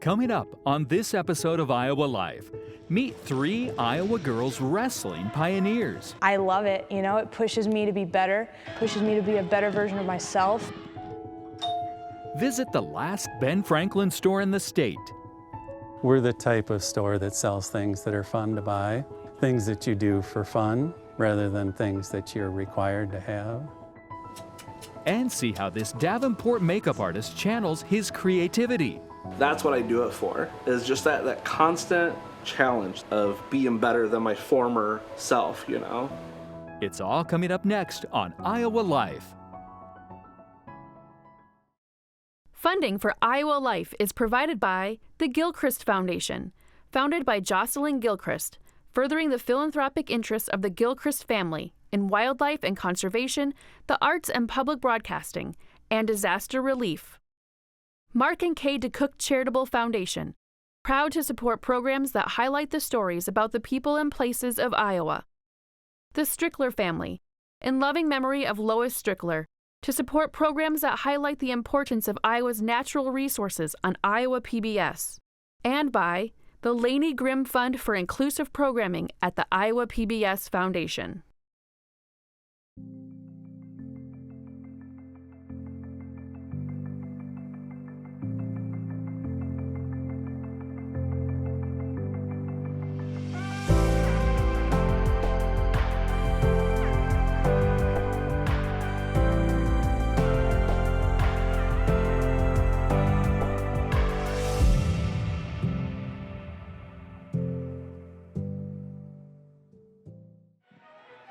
Coming up on this episode of Iowa Life, meet 3 Iowa girls wrestling pioneers. I love it, you know, it pushes me to be better, pushes me to be a better version of myself. Visit the last Ben Franklin store in the state. We're the type of store that sells things that are fun to buy, things that you do for fun rather than things that you're required to have. And see how this Davenport makeup artist channels his creativity. That's what I do it for, is just that constant challenge of being better than my former self, you know? It's all coming up next on Iowa Life. Funding for Iowa Life is provided by the Gilchrist Foundation, founded by Jocelyn Gilchrist, furthering the philanthropic interests of the Gilchrist family in wildlife and conservation, the arts and public broadcasting, and disaster relief. Mark and Kay DeCook Charitable Foundation, proud to support programs that highlight the stories about the people and places of Iowa. The Strickler family, in loving memory of Lois Strickler, to support programs that highlight the importance of Iowa's natural resources on Iowa PBS. And by the Laney Grimm Fund for Inclusive Programming at the Iowa PBS Foundation.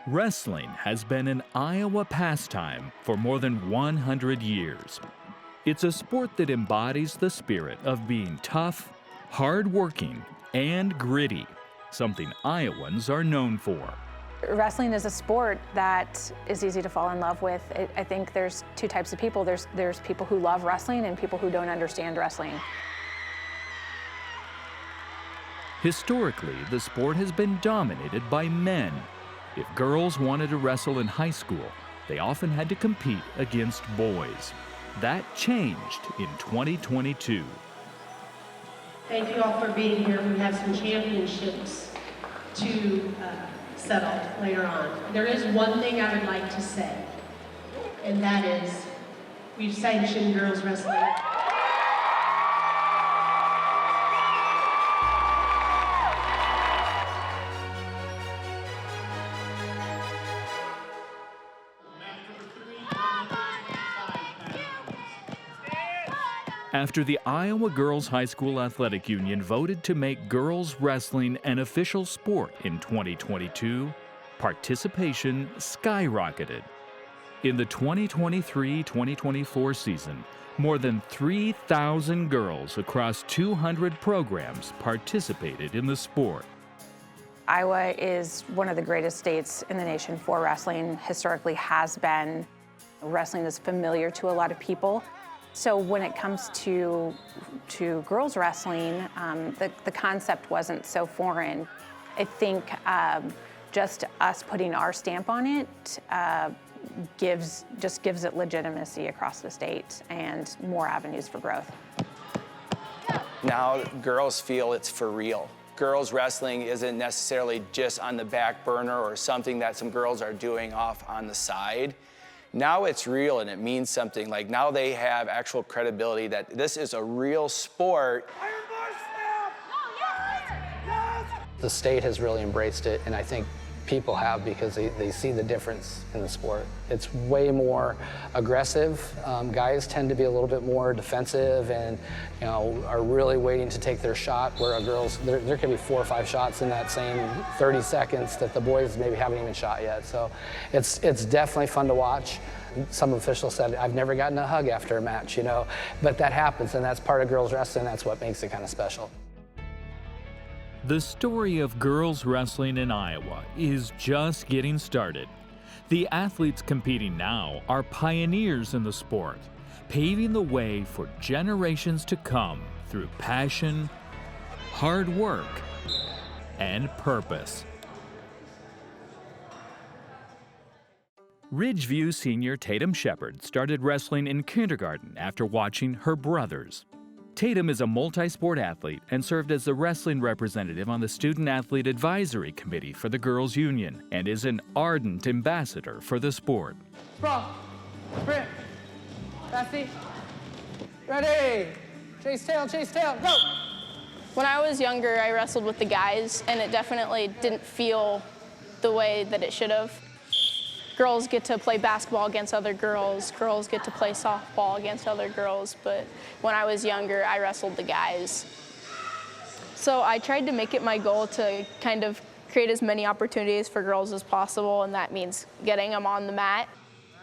Wrestling has been an Iowa pastime for more than 100 years. It's a sport that embodies the spirit of being tough, hard-working, and gritty, something Iowans are known for. Wrestling is a sport that is easy to fall in love with. I think there's 2 types of people. There's people who love wrestling and people who don't understand wrestling. Historically, the sport has been dominated by men. If girls wanted to wrestle in high school, they often had to compete against boys. That changed in 2022. Thank you all for being here. We have some championships to settle later on. There is one thing I would like to say, and that is we've sanctioned girls wrestling. After the Iowa Girls High School Athletic Union voted to make girls wrestling an official sport in 2022, participation skyrocketed. In the 2023-2024 season, more than 3,000 girls across 200 programs participated in the sport. Iowa is one of the greatest states in the nation for wrestling, historically has been. Wrestling is familiar to a lot of people. So when it comes to girls wrestling, the concept wasn't so foreign. I think just us putting our stamp on it gives it legitimacy across the state and more avenues for growth. Now girls feel it's for real. Girls wrestling isn't necessarily just on the back burner or something that some girls are doing off on the side. Now it's real and it means something. Like now they have actual credibility that this is a real sport. The state has really embraced it, and I think people have because they see the difference in the sport. It's way more aggressive. Guys tend to be a little bit more defensive and are really waiting to take their shot, where girls, there can be 4 or 5 shots in that same 30 seconds that the boys maybe haven't even shot yet. So it's definitely fun to watch. Some officials said, I've never gotten a hug after a match, but that happens, and that's part of girls wrestling. That's what makes it kind of special. The story of girls wrestling in Iowa is just getting started. The athletes competing now are pioneers in the sport, paving the way for generations to come through passion, hard work, and purpose. Ridgeview senior Tatum Shepard started wrestling in kindergarten after watching her brothers. Tatum is a multi-sport athlete and served as the wrestling representative on the Student Athlete Advisory Committee for the Girls Union and is an ardent ambassador for the sport. Sprawl, sprint, Bessie, ready, chase tail, go! When I was younger, I wrestled with the guys, and it definitely didn't feel the way that it should have. Girls get to play basketball against other girls, girls get to play softball against other girls, but when I was younger, I wrestled the guys. So I tried to make it my goal to kind of create as many opportunities for girls as possible, and that means getting them on the mat.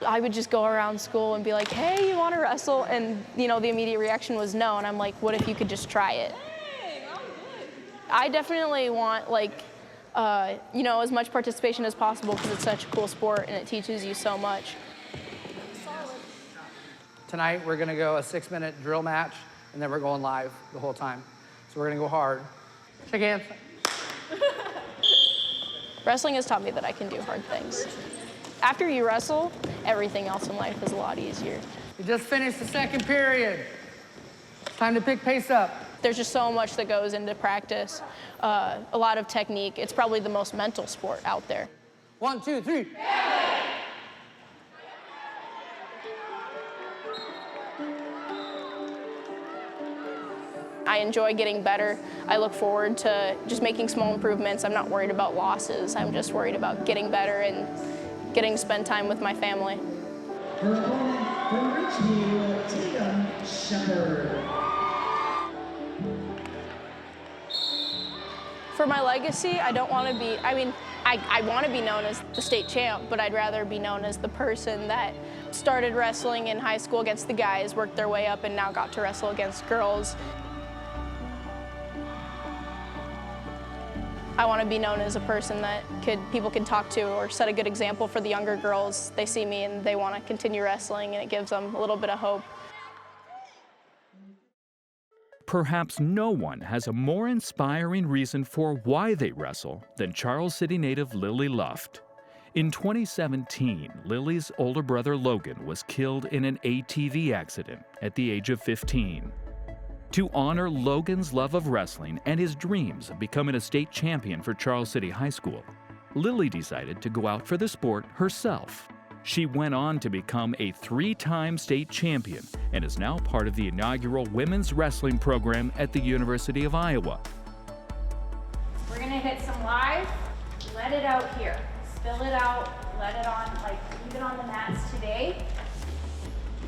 I would just go around school and be like, hey, you want to wrestle? And the immediate reaction was no, and I'm like, what if you could just try it? I definitely want as much participation as possible because it's such a cool sport and it teaches you so much. Tonight we're gonna go a 6-minute drill match and then we're going live the whole time. So we're gonna go hard. Shake hands. Wrestling has taught me that I can do hard things. After you wrestle, everything else in life is a lot easier. We just finished the second period. It's time to pick pace up. There's just so much that goes into practice, a lot of technique. It's probably the most mental sport out there. 1, 2, 3. I enjoy getting better. I look forward to just making small improvements. I'm not worried about losses. I'm just worried about getting better and getting to spend time with my family. Her opponent from Richfield, Tatum Shepard. For my legacy, I don't want to be, I want to be known as the state champ, but I'd rather be known as the person that started wrestling in high school against the guys, worked their way up, and now got to wrestle against girls. I want to be known as a person that people can talk to or set a good example for the younger girls. They see me and they want to continue wrestling, and it gives them a little bit of hope. Perhaps no one has a more inspiring reason for why they wrestle than Charles City native Lily Luft. In 2017, Lily's older brother Logan was killed in an ATV accident at the age of 15. To honor Logan's love of wrestling and his dreams of becoming a state champion for Charles City High School, Lily decided to go out for the sport herself. She went on to become a 3-time state champion and is now part of the inaugural women's wrestling program at the University of Iowa. We're gonna hit some live, let it out here. Spill it out, let it on, leave it on the mats today.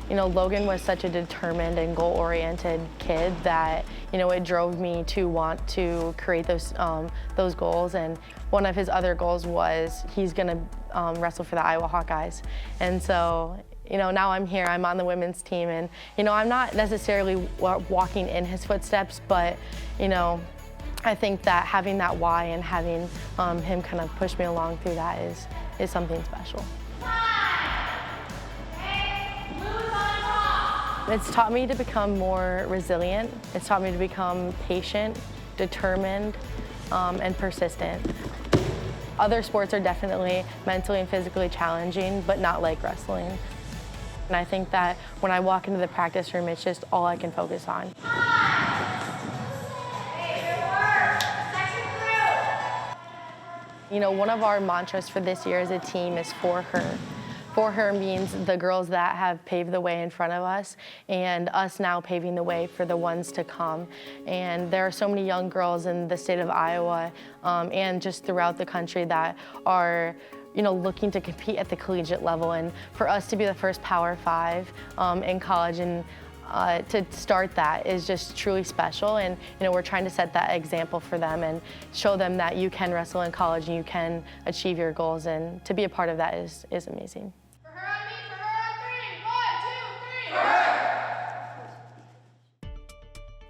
Logan was such a determined and goal-oriented kid that, it drove me to want to create those goals. And one of his other goals was he's gonna wrestle for the Iowa Hawkeyes. And so, now I'm here, I'm on the women's team, and, I'm not necessarily walking in his footsteps, but, I think that having that why and having him kind of push me along through that is something special. It's taught me to become more resilient. It's taught me to become patient, determined, and persistent. Other sports are definitely mentally and physically challenging, but not like wrestling. And I think that when I walk into the practice room, it's just all I can focus on. One of our mantras for this year as a team is "For Her." For her means the girls that have paved the way in front of us and us now paving the way for the ones to come. And there are so many young girls in the state of Iowa and just throughout the country that are looking to compete at the collegiate level. And for us to be the first Power 5 in college and to start that is just truly special. And we're trying to set that example for them and show them that you can wrestle in college and you can achieve your goals. And to be a part of that is amazing.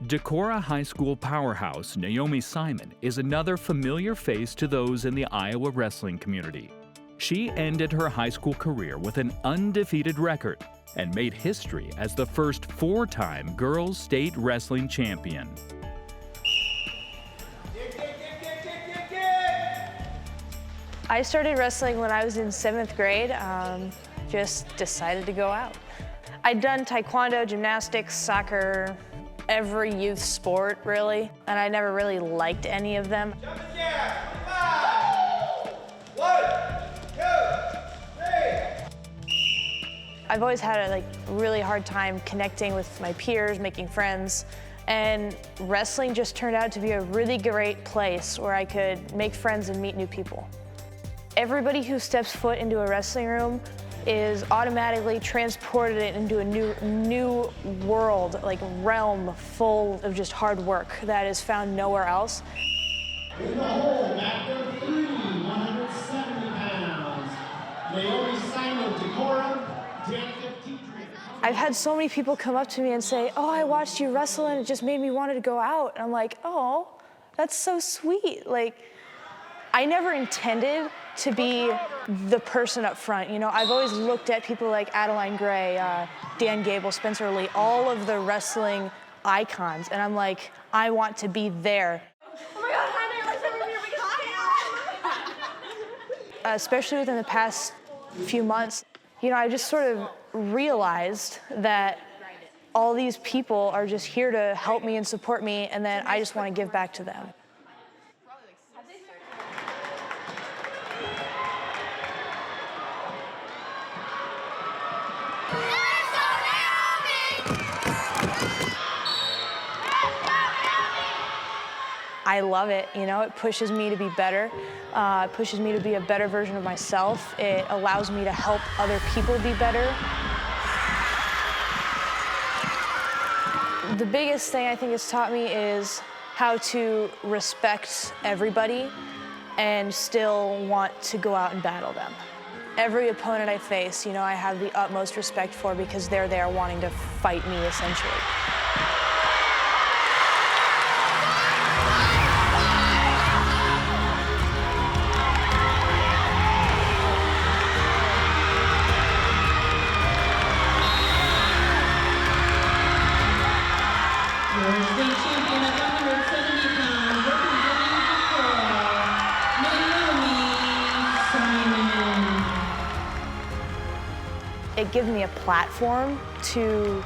Decorah High School powerhouse Naomi Simon is another familiar face to those in the Iowa wrestling community. She ended her high school career with an undefeated record and made history as the first 4-time girls state wrestling champion. I started wrestling when I was in 7th grade. Just decided to go out. I'd done taekwondo, gymnastics, soccer, every youth sport, really, and I never really liked any of them. I've always had a really hard time connecting with my peers, making friends, and wrestling just turned out to be a really great place where I could make friends and meet new people. Everybody who steps foot into a wrestling room is automatically transported into a new world, realm full of just hard work that is found nowhere else. In the hole, back there 3, 170 pounds. Naomi Simon, Decorum, Danica Petrie. I've had so many people come up to me and say, "Oh, I watched you wrestle and it just made me want to go out." And I'm like, "Oh, that's so sweet." I never intended to be the person up front. I've always looked at people like Adeline Gray, Dan Gable, Spencer Lee, all of the wrestling icons, and I'm like, I want to be there. Oh my God, hi, Especially within the past few months, I just sort of realized that all these people are just here to help me and support me, and then I just want to give back to them. I love it, it pushes me to be better. It pushes me to be a better version of myself. It allows me to help other people be better. The biggest thing I think it's taught me is how to respect everybody and still want to go out and battle them. Every opponent I face, I have the utmost respect for because they're there wanting to fight me, essentially. It gives me a platform to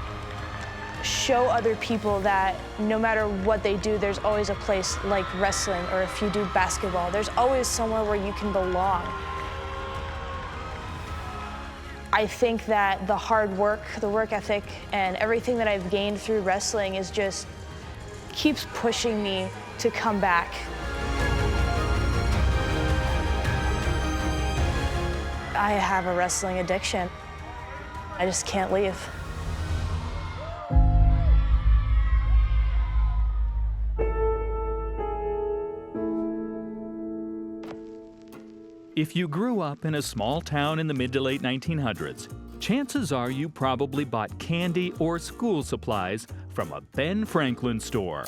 show other people that no matter what they do, there's always a place like wrestling, or if you do basketball, there's always somewhere where you can belong. I think that the hard work, the work ethic, and everything that I've gained through wrestling is just keeps pushing me to come back. I have a wrestling addiction. I just can't leave. If you grew up in a small town in the mid to late 1900s, chances are you probably bought candy or school supplies from a Ben Franklin store.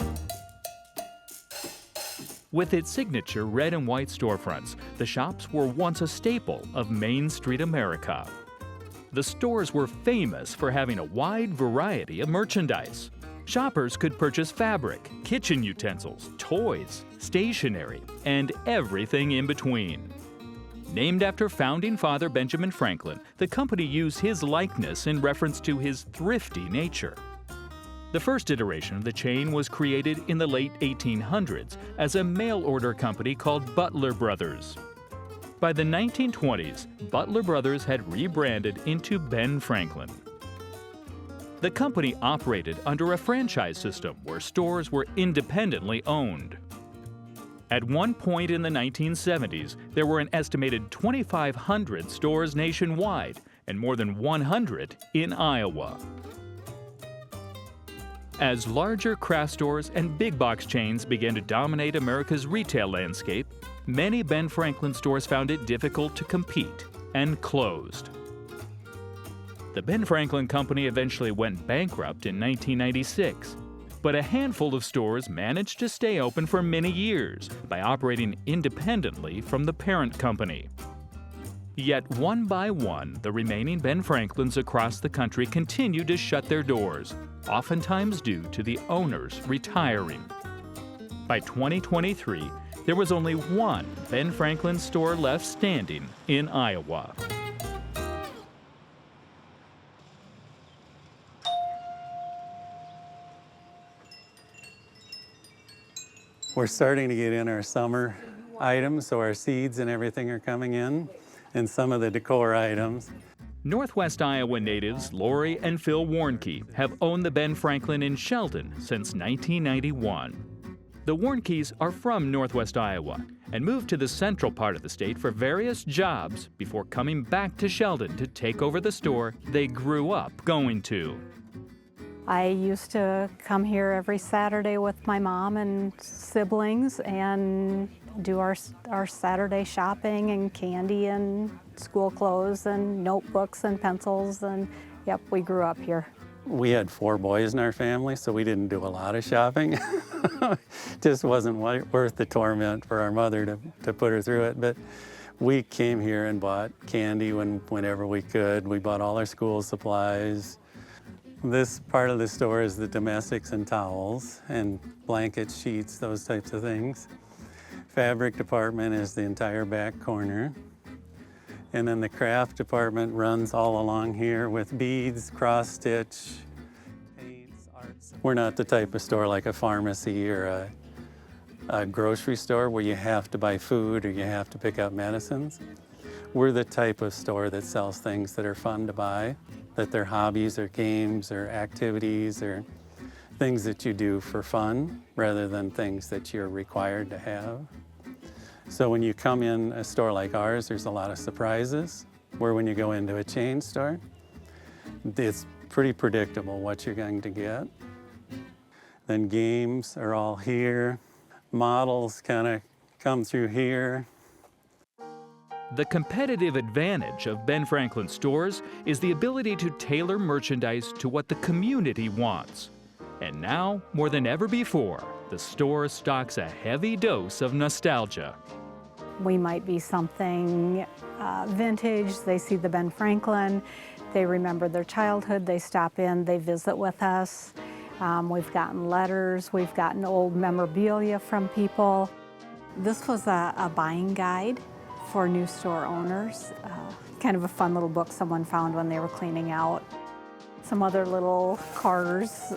With its signature red and white storefronts, the shops were once a staple of Main Street America. The stores were famous for having a wide variety of merchandise. Shoppers could purchase fabric, kitchen utensils, toys, stationery, and everything in between. Named after founding father Benjamin Franklin, the company used his likeness in reference to his thrifty nature. The first iteration of the chain was created in the late 1800s as a mail-order company called Butler Brothers. By the 1920s, Butler Brothers had rebranded into Ben Franklin. The company operated under a franchise system where stores were independently owned. At one point in the 1970s, there were an estimated 2,500 stores nationwide and more than 100 in Iowa. As larger craft stores and big box chains began to dominate America's retail landscape, many Ben Franklin stores found it difficult to compete and closed. The Ben Franklin Company eventually went bankrupt in 1996, but a handful of stores managed to stay open for many years by operating independently from the parent company. Yet one by one, the remaining Ben Franklins across the country continued to shut their doors, oftentimes due to the owners retiring. By 2023, there was only one Ben Franklin store left standing in Iowa. We're starting to get in our summer items, so our seeds and everything are coming in, and some of the decor items. Northwest Iowa natives Lori and Phil Warnke have owned the Ben Franklin in Sheldon since 1991. The Warnkes are from Northwest Iowa and moved to the central part of the state for various jobs before coming back to Sheldon to take over the store they grew up going to. I used to come here every Saturday with my mom and siblings and do our Saturday shopping and candy and school clothes and notebooks and pencils, and yep, we grew up here. We had 4 boys in our family, so we didn't do a lot of shopping. Just wasn't worth the torment for our mother to put her through it. But we came here and bought candy whenever we could. We bought all our school supplies. This part of the store is the domestics and towels and blankets, sheets, those types of things. Fabric department is the entire back corner. And then the craft department runs all along here with beads, cross stitch, paints, arts. We're not the type of store like a pharmacy or a grocery store where you have to buy food or you have to pick up medicines. We're the type of store that sells things that are fun to buy, that they're hobbies or games or activities or things that you do for fun rather than things that you're required to have. So when you come in a store like ours, there's a lot of surprises, where when you go into a chain store, it's pretty predictable what you're going to get. Then games are all here. Models kind of come through here. The competitive advantage of Ben Franklin stores is the ability to tailor merchandise to what the community wants. And now, more than ever before, the store stocks a heavy dose of nostalgia. We might be something vintage, they see the Ben Franklin, they remember their childhood, they stop in, they visit with us. We've gotten letters, we've gotten old memorabilia from people. This was a buying guide for new store owners. Kind of a fun little book someone found when they were cleaning out. Some other little cars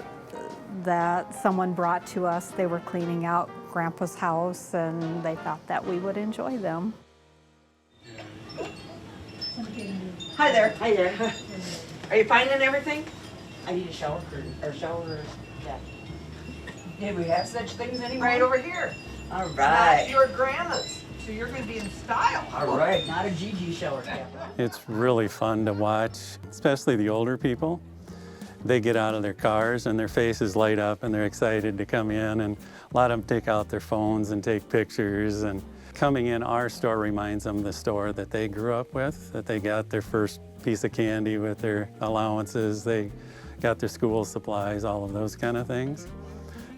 that someone brought to us. They were cleaning out Grandpa's house and they thought that we would enjoy them. Hi there. Hi there. Are you finding everything? I need a shower curtain, or shower, yeah. Did we have such things anymore? Right over here. All right. Your grandma's, so you're gonna be in style. All right. Not a Gigi shower cap. It's really fun to watch, especially the older people. They get out of their cars and their faces light up and they're excited to come in, and a lot of them take out their phones and take pictures, and coming in our store reminds them of the store that they grew up with, that they got their first piece of candy with their allowances, they got their school supplies, all of those kind of things.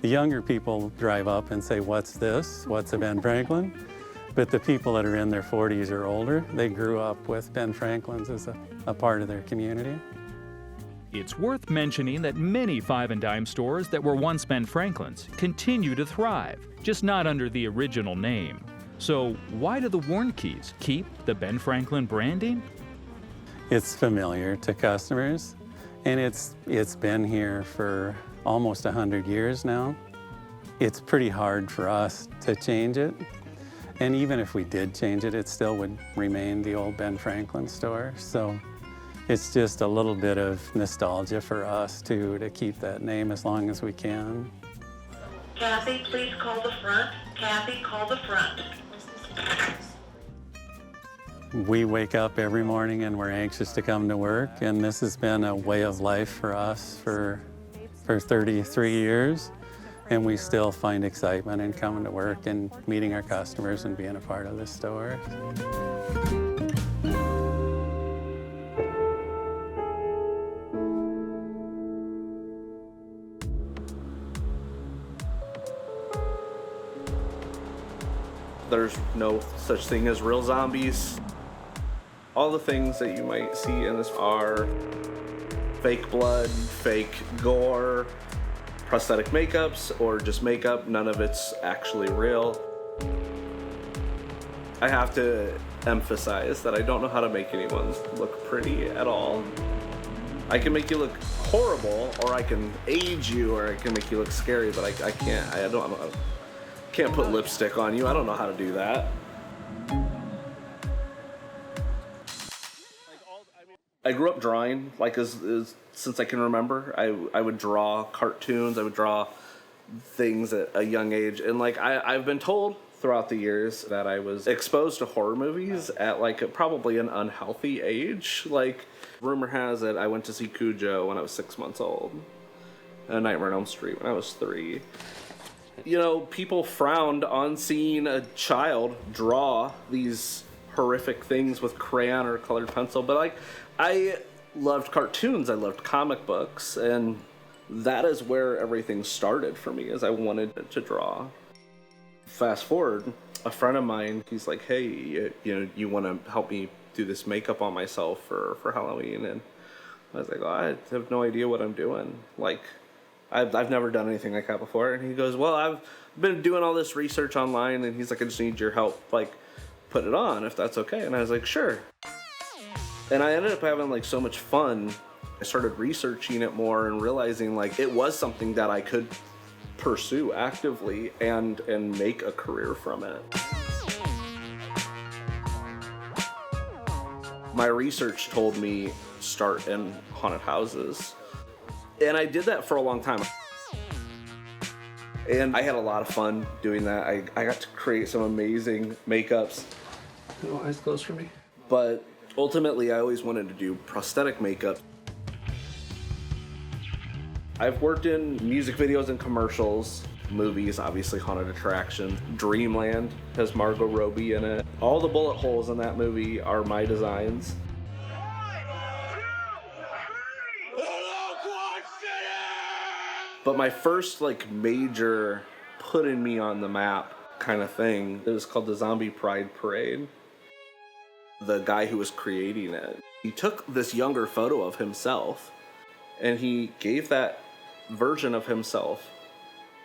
The younger people drive up and say, "What's this? What's a Ben Franklin?" But the people that are in their 40s or older, they grew up with Ben Franklins as a part of their community. It's worth mentioning that many five and dime stores that were once Ben Franklin's continue to thrive, just not under the original name. So why do the Warnkes keep the Ben Franklin branding? It's familiar to customers, and it's been here for almost 100 years now. It's pretty hard for us to change it, and even if we did change it, it still would remain the old Ben Franklin store. So it's just a little bit of nostalgia for us too, to keep that name as long as we can. Kathy, please call the front. Kathy, call the front. We wake up every morning and we're anxious to come to work, and this has been a way of life for us for 33 years, and we still find excitement in coming to work and meeting our customers and being a part of this store. There's no such thing as real zombies. All the things that you might see in this are fake blood, fake gore, prosthetic makeups, or just makeup. None of it's actually real. I have to emphasize that I don't know how to make anyone look pretty at all. I can make you look horrible, or I can age you, or I can make you look scary, but I can't. I don't Can't put lipstick on you. I don't know how to do that. I grew up drawing, like since I can remember. I would draw cartoons. I would draw things at a young age, and like I've been told throughout the years that I was exposed to horror movies at like probably an unhealthy age. Like rumor has it, I went to see Cujo when I was 6 months old, and Nightmare on Elm Street when I was 3. You know, people frowned on seeing a child draw these horrific things with crayon or colored pencil, but like I loved cartoons, I loved comic books, and that is where everything started for me, is I wanted to draw. Fast forward, a friend of mine, he's like, hey, you know, you want to help me do this makeup on myself for Halloween? And I was like, oh, I have no idea what I'm doing. Like, I've never done anything like that before. And he goes, well, I've been doing all this research online, and he's like, I just need your help, like, put it on if that's okay. And I was like, sure. And I ended up having like so much fun. I started researching it more and realizing like it was something that I could pursue actively and make a career from it. My research told me start in haunted houses. And I did that for a long time. And I had a lot of fun doing that. I got to create some amazing makeups. No eyes closed for me. But ultimately, I always wanted to do prosthetic makeup. I've worked in music videos and commercials, movies, obviously Haunted Attraction. Dreamland has Margot Robbie in it. All the bullet holes in that movie are my designs. But my first like major putting me on the map kind of thing, it was called the Zombie Pride Parade. The guy who was creating it, he took this younger photo of himself and he gave that version of himself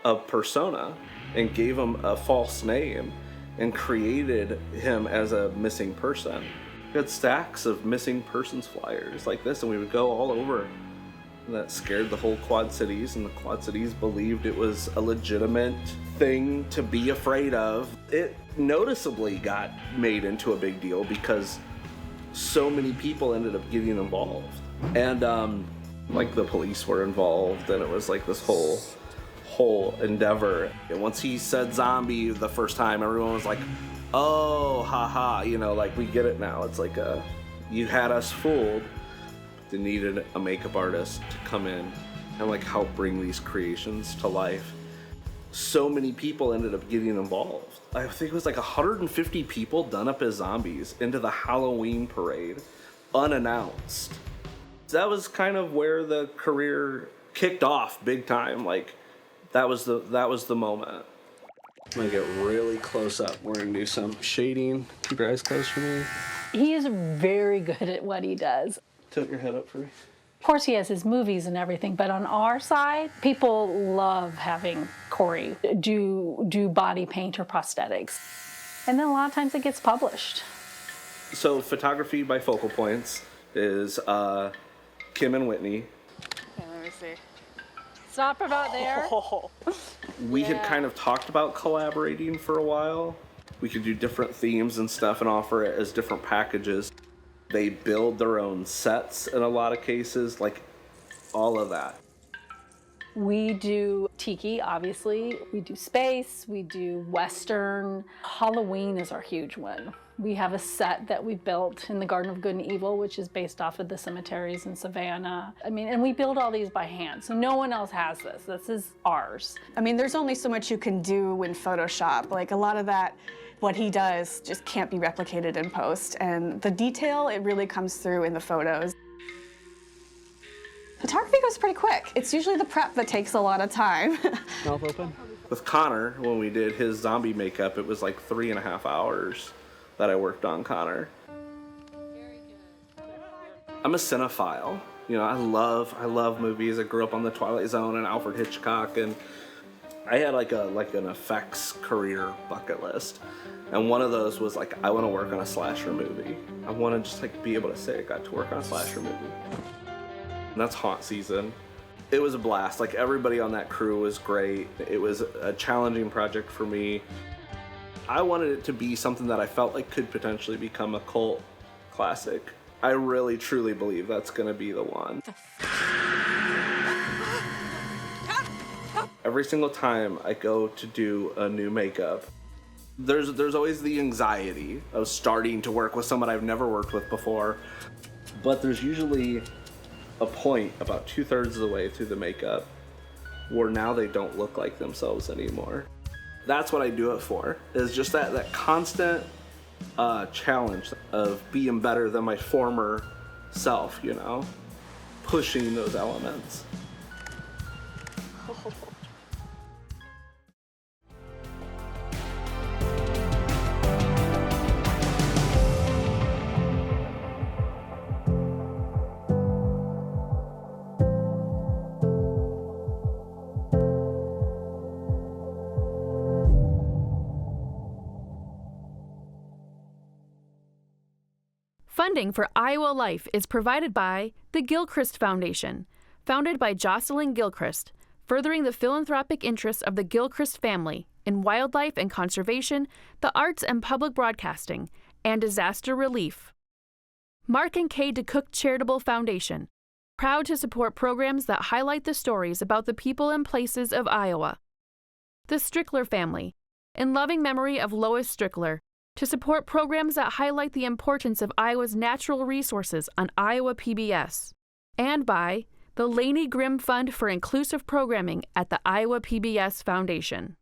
a persona and gave him a false name and created him as a missing person. We had stacks of missing persons flyers like this, and we would go all over. And that scared the whole Quad Cities, and the Quad Cities believed it was a legitimate thing to be afraid of. It noticeably got made into a big deal because so many people ended up getting involved. And like the police were involved, and it was like this whole endeavor. And once he said zombie the first time, everyone was like, oh, haha, you know, like we get it now. It's like you had us fooled. They needed a makeup artist to come in and like help bring these creations to life. So many people ended up getting involved. I think it was like 150 people done up as zombies into the Halloween parade, unannounced. That was kind of where the career kicked off big time. Like that was the moment. I'm gonna get really close up. We're gonna do some shading. Keep your eyes closed for me. He is very good at what he does. Tilt your head up for me. Of course, he has his movies and everything, but on our side, people love having Corey do body paint or prosthetics. And then a lot of times it gets published. So photography by Focal Points is Kim and Whitney. Okay, let me see. Stop about there. We had kind of talked about collaborating for a while. We could do different themes and stuff and offer it as different packages. They build their own sets in a lot of cases, like all of that. We do tiki, obviously. We do space, we do Western. Halloween is our huge one. We have a set that we built in the Garden of Good and Evil, which is based off of the cemeteries in Savannah. I mean, and we build all these by hand, so no one else has this. This is ours. I mean, there's only so much you can do in Photoshop. Like a lot of that, what he does just can't be replicated in post. And the detail, it really comes through in the photos. Photography goes pretty quick. It's usually the prep that takes a lot of time. Mouth open. With Connor, when we did his zombie makeup, it was like 3.5 hours that I worked on Connor. I'm a cinephile. You know, I love movies. I grew up on The Twilight Zone and Alfred Hitchcock, and I had like an effects career bucket list. And one of those was like, I want to work on a slasher movie. I want to just like be able to say I got to work on a slasher movie. And that's haunt season. It was a blast. Like, everybody on that crew was great. It was a challenging project for me. I wanted it to be something that I felt like could potentially become a cult classic. I really, truly believe that's gonna be the one. Every single time I go to do a new makeup, there's always the anxiety of starting to work with someone I've never worked with before, but there's usually a point about 2/3 of the way through the makeup where now they don't look like themselves anymore. That's what I do it for, is just that constant challenge of being better than my former self, you know? Pushing those elements. Funding for Iowa Life is provided by the Gilchrist Foundation, founded by Jocelyn Gilchrist, furthering the philanthropic interests of the Gilchrist family in wildlife and conservation, the arts and public broadcasting, and disaster relief. Mark and Kay DeCook Charitable Foundation, proud to support programs that highlight the stories about the people and places of Iowa. The Strickler family, in loving memory of Lois Strickler, to support programs that highlight the importance of Iowa's natural resources on Iowa PBS, and by the Laney Grimm Fund for Inclusive Programming at the Iowa PBS Foundation.